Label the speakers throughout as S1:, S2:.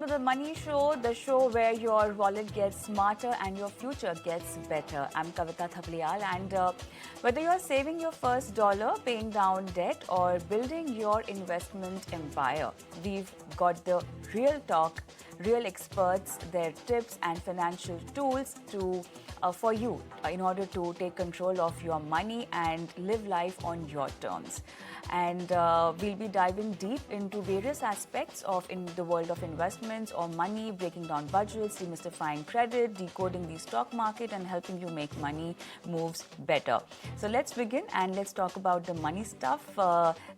S1: To the Money Show, the show where your wallet gets smarter and your future gets better. I'm Kavita Thapliyal, and whether you're saving your first dollar, paying down debt, or building your investment empire, we've got the real talk, real experts, their tips and financial tools for you in order to take control of your money and live life on your terms. And we'll be diving deep into various aspects of in the world of investments or money, breaking down budgets, demystifying credit, decoding the stock market, and helping you make money moves better. So let's begin and let's talk about the money stuff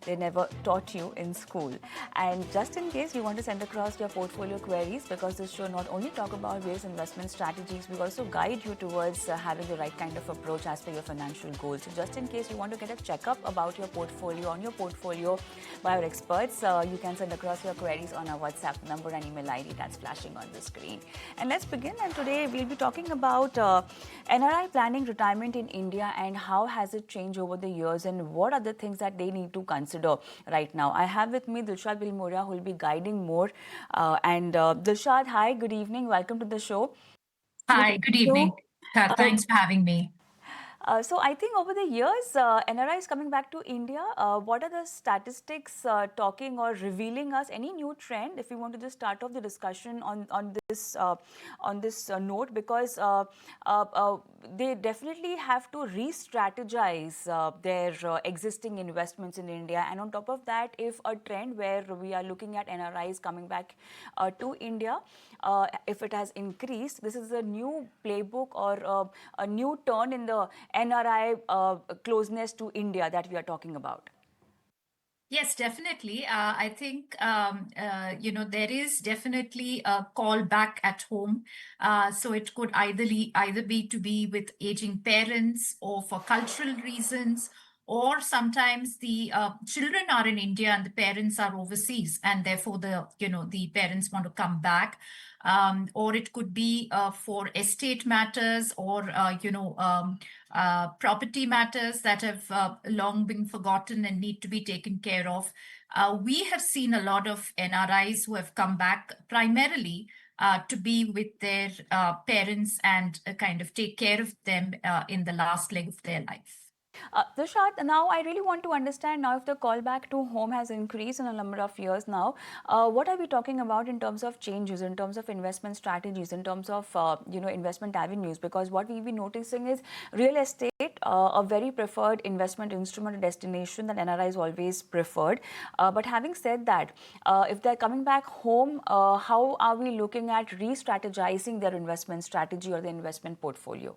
S1: they never taught you in school. And just in case you want to send across your portfolio queries, because this show not only talk about various investment strategies, we also guide you towards having the right kind of approach as per your financial goals. So just in case you want to get a checkup about your portfolio, on your portfolio by our experts, you can send across your queries on our WhatsApp number and email ID that's flashing on the screen. And let's begin. And today we'll be talking about NRI planning retirement in India and how has it changed over the years and what are the things that they need to consider right now. I have with me Dilshad Billimoria, who will be guiding more. Dilshad, hi, good evening. Welcome to the show.
S2: Hi, good evening. Thanks for having me.
S1: So I think over the years, NRI is coming back to India. What are the statistics talking or revealing us? Any new trend? If we want to just start off the discussion on this note, because they definitely have to re-strategize their existing investments in India. And on top of that, if a trend where we are looking at NRIs coming back to India, if it has increased, this is a new playbook or a new turn in the NRI closeness to India that we are talking about.
S2: Yes, definitely. I think there is definitely a call back at home. So it could either be to be with aging parents or for cultural reasons, or sometimes the children are in India and the parents are overseas, and therefore the parents want to come back. Or it could be for estate matters or property matters that have long been forgotten and need to be taken care of. We have seen a lot of NRIs who have come back primarily to be with their parents and kind of take care of them in the last leg of their life.
S1: Dilshad, now I really want to understand now if the callback to home has increased in a number of years now, what are we talking about in terms of changes, in terms of investment strategies, in terms of investment avenues? Because what we've been noticing is real estate, a very preferred investment instrument, destination that NRI is always preferred. But having said that, if they're coming back home, how are we looking at re-strategizing their investment strategy or the investment portfolio?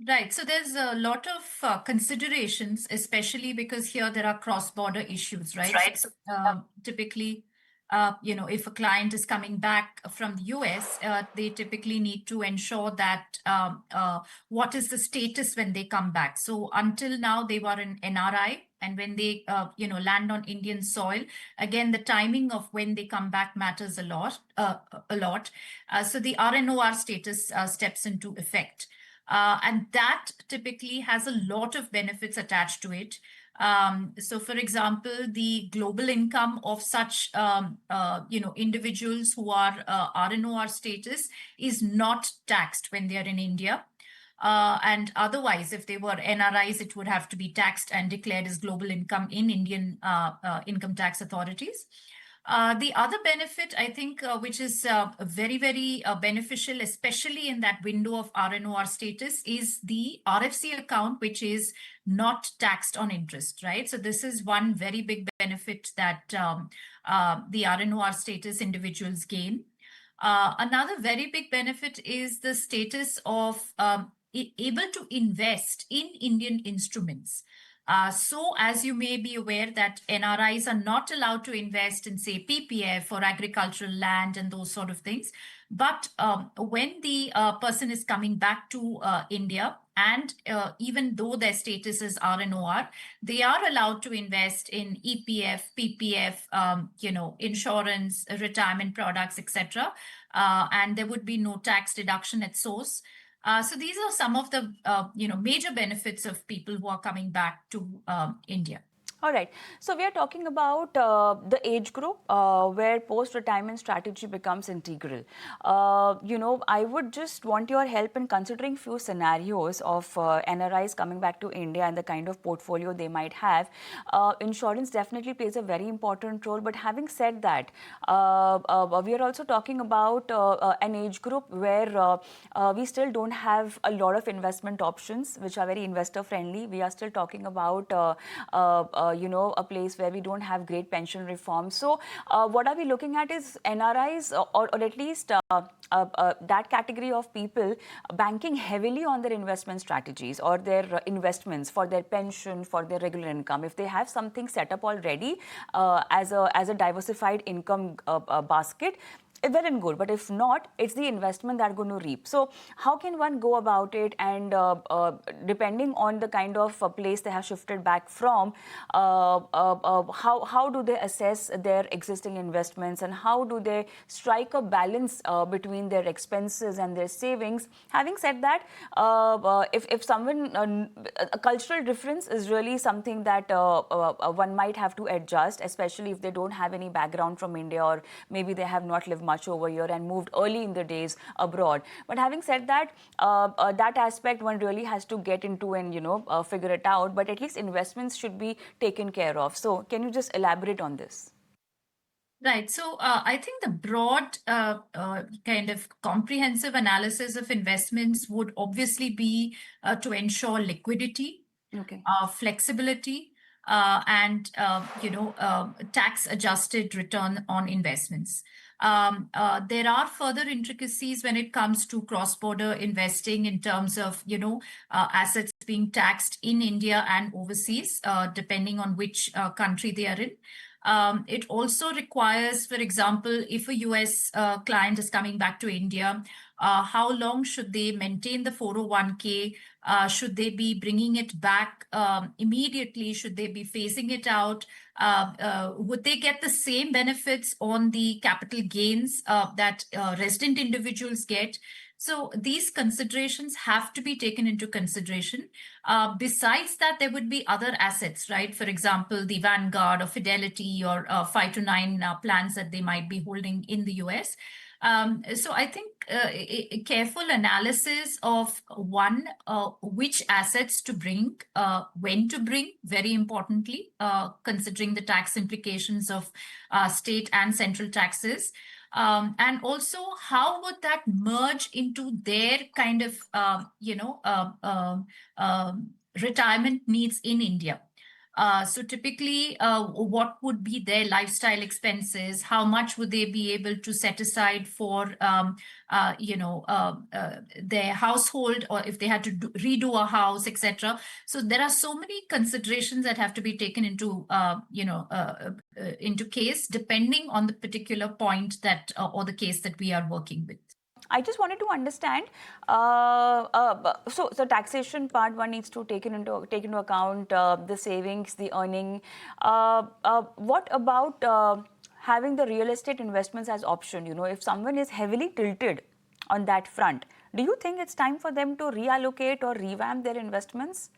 S2: Right. So there's a lot of considerations, especially because here there are cross-border issues, right?
S1: Right.
S2: Typically, if a client is coming back from the US, they typically need to ensure that what is the status when they come back. So until now, they were an NRI. And when they, land on Indian soil, again, the timing of when they come back matters a lot. So the RNOR status steps into effect. And that typically has a lot of benefits attached to it. So, for example, the global income of such individuals who are RNOR status is not taxed when they are in India. And otherwise, if they were NRIs, it would have to be taxed and declared as global income in Indian income tax authorities. The other benefit, I think, which is very, very beneficial, especially in that window of RNOR status, is the RFC account, which is not taxed on interest, right? So this is one very big benefit that the RNOR status individuals gain. Another very big benefit is the status of able to invest in Indian instruments. So as you may be aware that NRIs are not allowed to invest in, say, PPF or agricultural land and those sort of things. But when the person is coming back to India, and even though their status is RNOR, they are allowed to invest in EPF, PPF, insurance, retirement products, etc. And there would be no tax deduction at source. So these are some of the major benefits of people who are coming back to India.
S1: All right. So we are talking about the age group where post-retirement strategy becomes integral. I would just want your help in considering few scenarios of NRIs coming back to India and the kind of portfolio they might have. Insurance definitely plays a very important role. But having said that, we are also talking about an age group where we still don't have a lot of investment options which are very investor friendly. We are still talking about a place where we don't have great pension reform. So what are we looking at is NRIs or at least that category of people banking heavily on their investment strategies or their investments for their pension, for their regular income. If they have something set up already as a diversified income basket, well and good, but if not, it's the investment that's going to reap. So how can one go about it? And depending on the kind of place they have shifted back from, how do they assess their existing investments, and how do they strike a balance between their expenses and their savings? Having said that, if someone a cultural difference is really something that one might have to adjust, especially if they don't have any background from India, or maybe they have not lived much over here and moved early in the days abroad. But having said that, that aspect one really has to get into and figure it out. But at least investments should be taken care of. So can you just elaborate on this?
S2: Right. So I think the broad kind of comprehensive analysis of investments would obviously be to ensure liquidity,
S1: Okay.
S2: flexibility, and tax adjusted return on investments. There are further intricacies when it comes to cross-border investing in terms of assets being taxed in India and overseas, depending on which country they are in. It also requires, for example, if a US client is coming back to India, how long should they maintain the 401k? Should they be bringing it back immediately? Should they be phasing it out? Would they get the same benefits on the capital gains that resident individuals get? So these considerations have to be taken into consideration. Besides that, there would be other assets, right? For example, the Vanguard or Fidelity or 5 to 9 plans that they might be holding in the US. So I think a careful analysis of one, which assets to bring, when to bring, very importantly, considering the tax implications of state and central taxes. And also, how would that merge into their kind of, retirement needs in India? So typically, what would be their lifestyle expenses? How much would they be able to set aside for, their household, or if they had to redo a house, etc. So there are so many considerations that have to be taken into case, depending on the particular point that or the case that we are working with.
S1: I just wanted to understand. So the taxation part, one needs to take into account the savings, the earning. What about having the real estate investments as option? If someone is heavily tilted on that front, do you think it's time for them to reallocate or revamp their investments?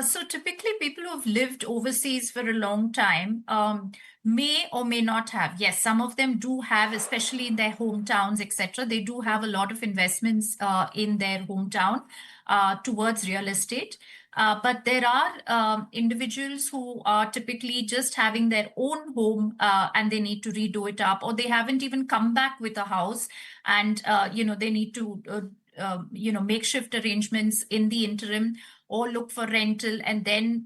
S2: So typically, people who have lived overseas for a long time may or may not have. Yes, some of them do have, especially in their hometowns, etc. They do have a lot of investments in their hometown towards real estate. But there are individuals who are typically just having their own home and they need to redo it up, or they haven't even come back with a house, and they need to makeshift arrangements in the interim, or look for rental, and then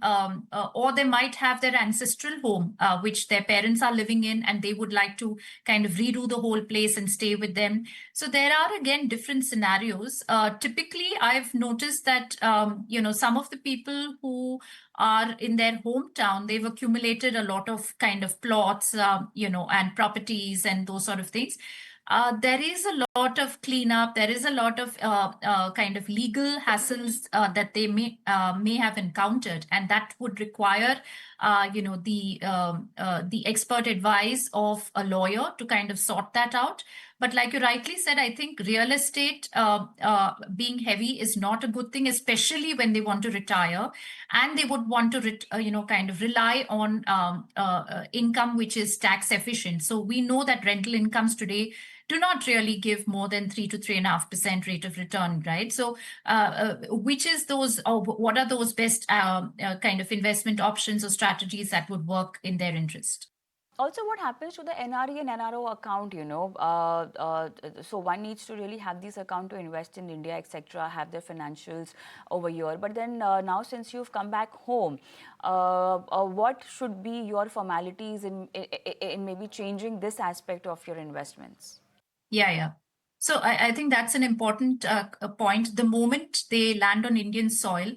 S2: or they might have their ancestral home which their parents are living in, and they would like to kind of redo the whole place and stay with them. So there are again different scenarios. Typically, I've noticed that some of the people who are in their hometown, they've accumulated a lot of kind of plots, and properties and those sort of things. There is a lot of cleanup. There is a lot of kind of legal hassles that they may have encountered, and that would require, the expert advice of a lawyer to kind of sort that out. But like you rightly said, I think real estate being heavy is not a good thing, especially when they want to retire and they would want to, kind of rely on income which is tax efficient. So we know that rental incomes today do not really give more than 3 to 3.5% rate of return, right? So, which is those, or what are those best kind of investment options or strategies that would work in their interest?
S1: Also, what happens to the NRE and NRO account, so one needs to really have this account to invest in India, etc., have their financials over here. But then now, since you've come back home, what should be your formalities in maybe changing this aspect of your investments?
S2: Yeah. So I think that's an important point. The moment they land on Indian soil,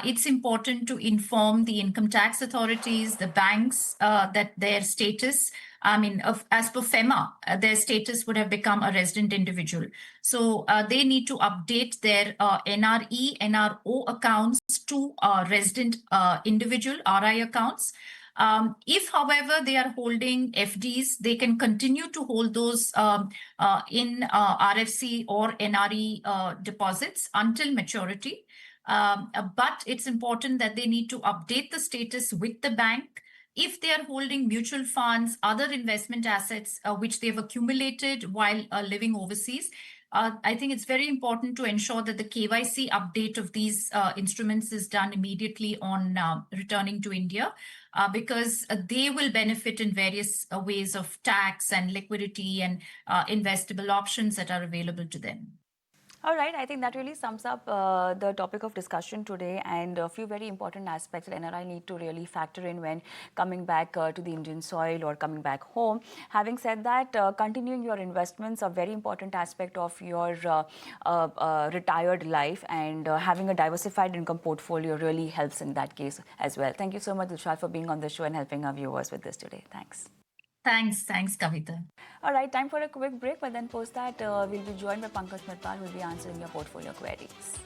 S2: it's important to inform the income tax authorities, the banks, that their status, I mean, as per FEMA, their status would have become a resident individual. So they need to update their NRE, NRO accounts to resident individual RI accounts. If, however, they are holding FDs, they can continue to hold those in RFC or NRE deposits until maturity. But it's important that they need to update the status with the bank. If they are holding mutual funds, other investment assets which they've accumulated while living overseas, I think it's very important to ensure that the KYC update of these instruments is done immediately on returning to India, because they will benefit in various ways of tax and liquidity and investable options that are available to them.
S1: All right, I think that really sums up the topic of discussion today, and a few very important aspects that NRI need to really factor in when coming back to the Indian soil or coming back home. Having said that, continuing your investments are a very important aspect of your retired life, and having a diversified income portfolio really helps in that case as well. Thank you so much, Dilshad, for being on the show and helping our viewers with this today. Thanks.
S2: Thanks, Kavita.
S1: All right, time for a quick break, but then post that we'll be joined by Pankaj Mittal, who will be answering your portfolio queries.